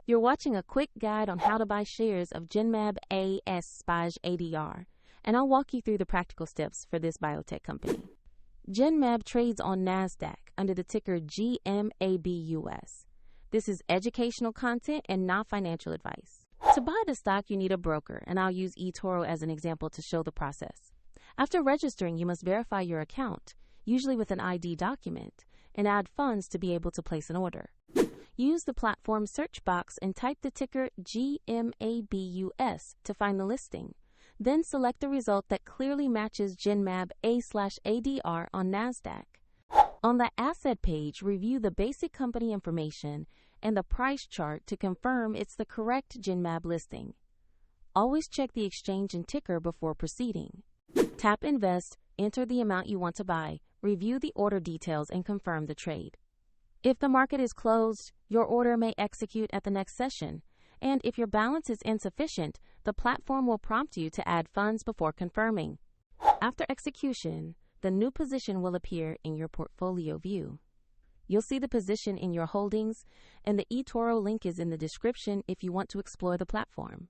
You're watching a quick guide on how to buy shares of Genmab A NASDAQ ADR, and I'll walk you through the practical steps for this biotech company. Genmab trades on NASDAQ under the ticker GMABUS. This is educational content and not financial advice. To buy the stock, you need a broker, and I'll use eToro as an example to show the process. After registering, you must verify your account, usually with an ID document, and add funds to be able to place an order. Use the platform search box and type the ticker GMABUS to find the listing. Then select the result that clearly matches Genmab A/ADR on NASDAQ. On the asset page, review the basic company information and the price chart to confirm it's the correct Genmab listing. Always check the exchange and ticker before proceeding. Tap Invest, enter the amount you want to buy, review the order details, and confirm the trade. If the market is closed, your order may execute at the next session, and if your balance is insufficient, the platform will prompt you to add funds before confirming. After execution, the new position will appear in your portfolio view. You'll see the position in your holdings, and the eToro link is in the description if you want to explore the platform.